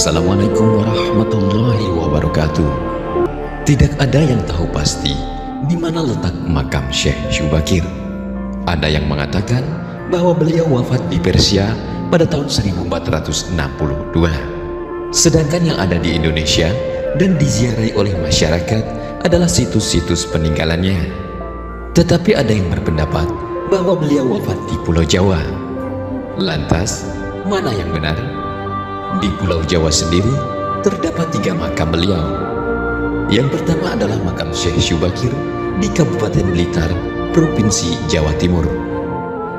Assalamualaikum warahmatullahi wabarakatuh. Tidak ada yang tahu pasti di mana letak makam Syekh Syubakir. Ada yang mengatakan bahwa beliau wafat di Persia pada tahun 1462. Sedangkan yang ada di Indonesia dan diziarahi oleh masyarakat adalah situs-situs peninggalannya. Tetapi ada yang berpendapat bahwa beliau wafat di Pulau Jawa. Lantas, mana yang benar? Di Pulau Jawa sendiri terdapat 3 makam beliau. Yang pertama adalah makam Syekh Syubakir di Kabupaten Blitar, Provinsi Jawa Timur.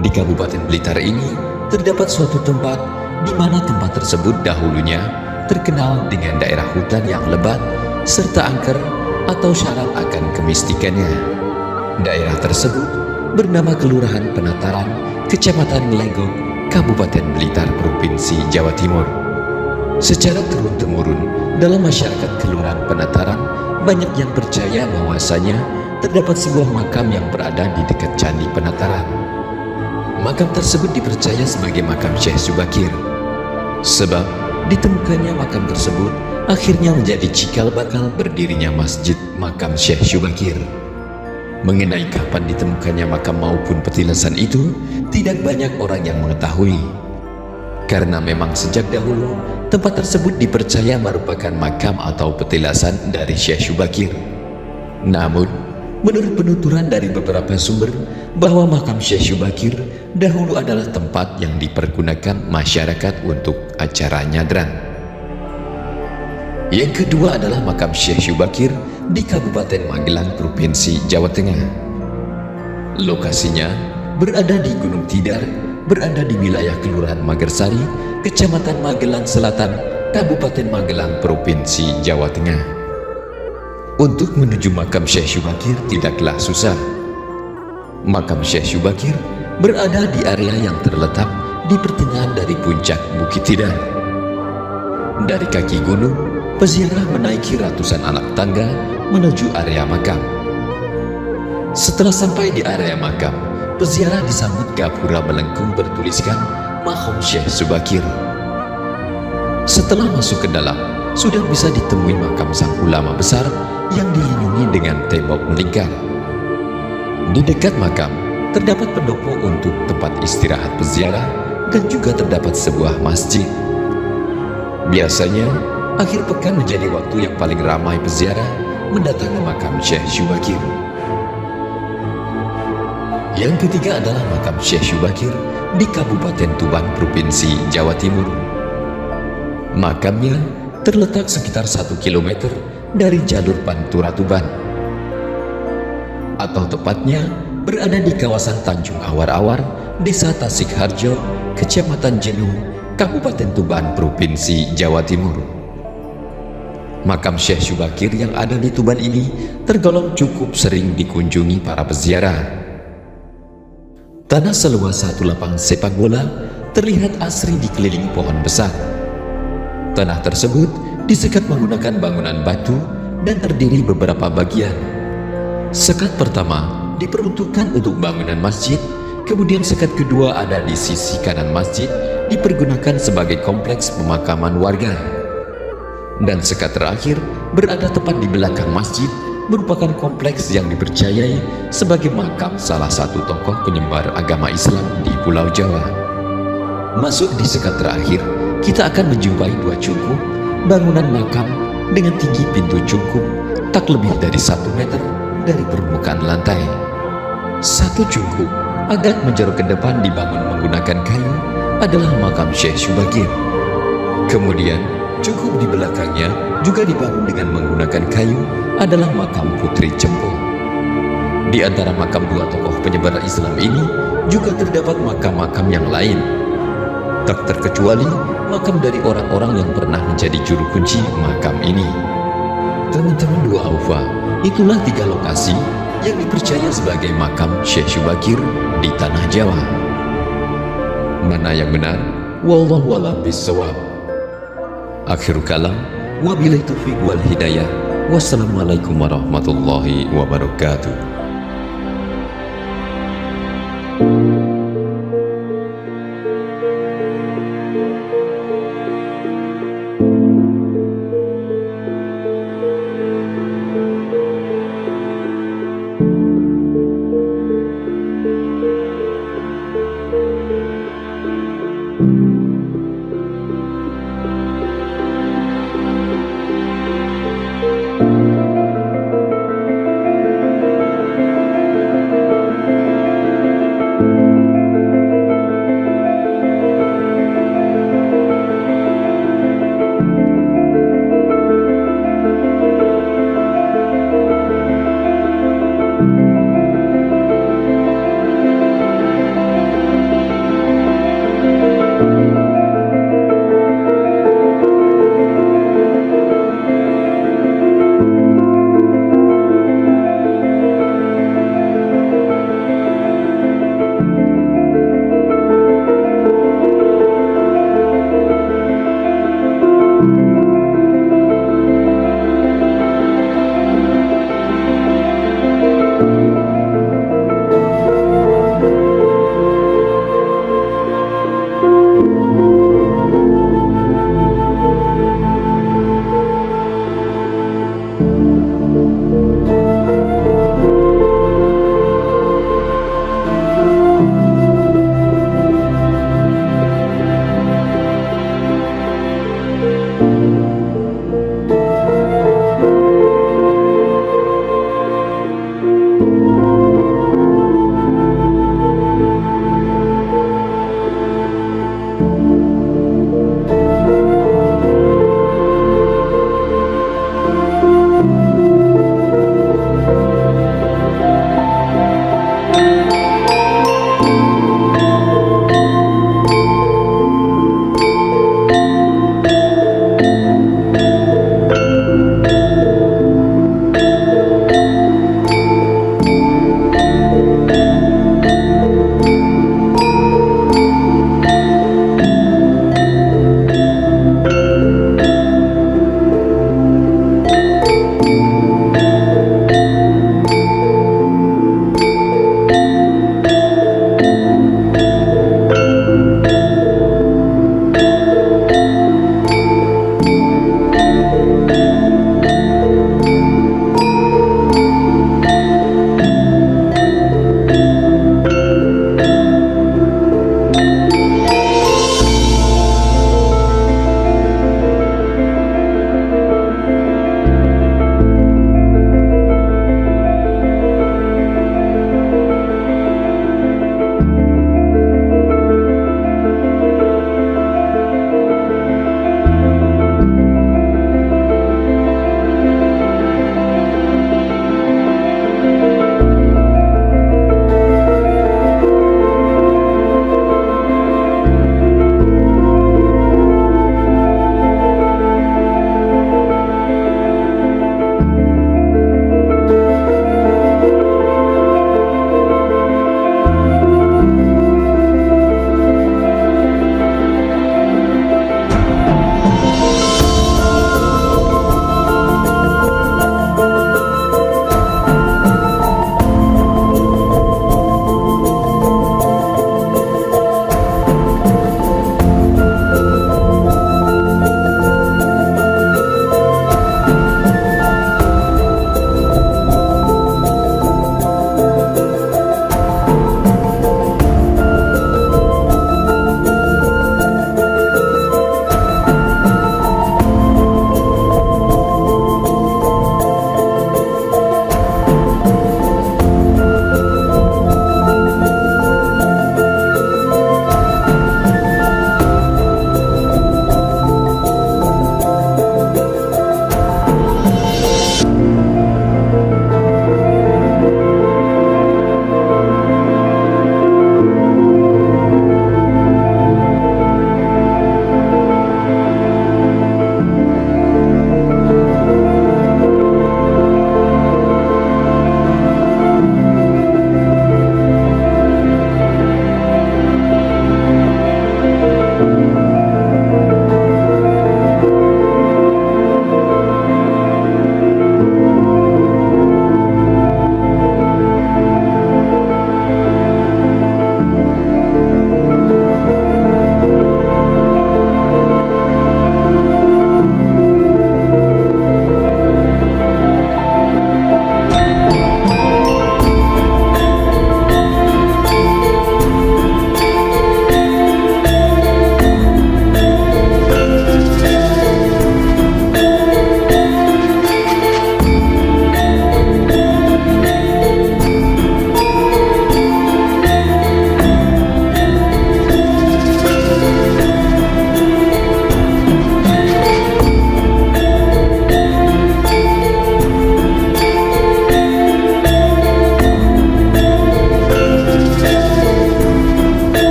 Di Kabupaten Blitar ini terdapat suatu tempat di mana tempat tersebut dahulunya terkenal dengan daerah hutan yang lebat serta angker atau syarat akan kemistikannya. Daerah tersebut bernama Kelurahan Penataran, Kecamatan Legok, Kabupaten Blitar, Provinsi Jawa Timur. Secara turun-temurun dalam masyarakat Kelurahan Penataran, banyak yang percaya bahwasanya terdapat sebuah makam yang berada di dekat Candi Penataran. Makam tersebut dipercaya sebagai makam Syekh Syubakir. Sebab ditemukannya makam tersebut akhirnya menjadi cikal bakal berdirinya masjid makam Syekh Syubakir. Mengenai kapan ditemukannya makam maupun petilasan itu, tidak banyak orang yang mengetahui. Karena memang sejak dahulu, tempat tersebut dipercaya merupakan makam atau petilasan dari Syekh Syubakir. Namun, menurut penuturan dari beberapa sumber, bahwa makam Syekh Syubakir dahulu adalah tempat yang dipergunakan masyarakat untuk acara nyadran. Yang kedua adalah makam Syekh Syubakir di Kabupaten Magelang, Provinsi Jawa Tengah. Lokasinya berada di Gunung Tidar, berada di wilayah Kelurahan Magersari, Kecamatan Magelang Selatan, Kabupaten Magelang, Provinsi Jawa Tengah. Untuk menuju makam Syekh Syubakir tidaklah susah. Makam Syekh Syubakir berada di area yang terletak di pertengahan dari puncak Bukit Tidar. Dari kaki gunung, peziarah menaiki ratusan anak tangga menuju area makam. Setelah sampai di area makam, peziarah disambut gapura melengkung bertuliskan Mahom Syekh Syubakir. Setelah masuk ke dalam, sudah bisa ditemui makam sang ulama besar yang dilindungi dengan tembok melingkar. Di dekat makam terdapat pendopo untuk tempat istirahat peziarah dan juga terdapat sebuah masjid. Biasanya akhir pekan menjadi waktu yang paling ramai peziarah mendatangi makam Syekh Syubakir. Yang ketiga adalah makam Syekh Syubakir di Kabupaten Tuban, Provinsi Jawa Timur. Makamnya terletak sekitar 1 km dari jalur Pantura Tuban, atau tepatnya berada di kawasan Tanjung Awar-Awar, Desa Tasikharjo, Kecamatan Jenuh, Kabupaten Tuban, Provinsi Jawa Timur. Makam Syekh Syubakir yang ada di Tuban ini tergolong cukup sering dikunjungi para peziarah. Tanah seluas 1 lapangan sepak bola terlihat asri dikelilingi pohon besar. Tanah tersebut disekat menggunakan bangunan batu dan terdiri beberapa bagian. Sekat pertama diperuntukkan untuk bangunan masjid, kemudian sekat kedua ada di sisi kanan masjid dipergunakan sebagai kompleks pemakaman warga. Dan sekat terakhir berada tepat di belakang masjid, merupakan kompleks yang dipercayai sebagai makam salah satu tokoh penyebar agama Islam di Pulau Jawa. Masuk di sekat terakhir, kita akan menjumpai 2 cungkup bangunan makam dengan tinggi pintu cungkup tak lebih dari 1 meter dari permukaan lantai. 1 cungkup agak menjorok ke depan dibangun menggunakan kayu adalah makam Syekh Syubakir. Kemudian cungkup di belakangnya juga dibangun dengan menggunakan kayu adalah makam Putri Cempo. Di antara makam 2 tokoh penyebar Islam ini juga terdapat makam-makam yang lain, tak terkecuali makam dari orang-orang yang pernah menjadi juru kunci makam ini. Teman-teman Dua Aufa, itulah 3 lokasi yang dipercaya sebagai makam Syekh Syubakir di Tanah Jawa. Mana yang benar? Wallahu a'lam bishawab. Akhirul kalam, wabillahi taufiq wal hidayah. Wassalamualaikum warahmatullahi wabarakatuh.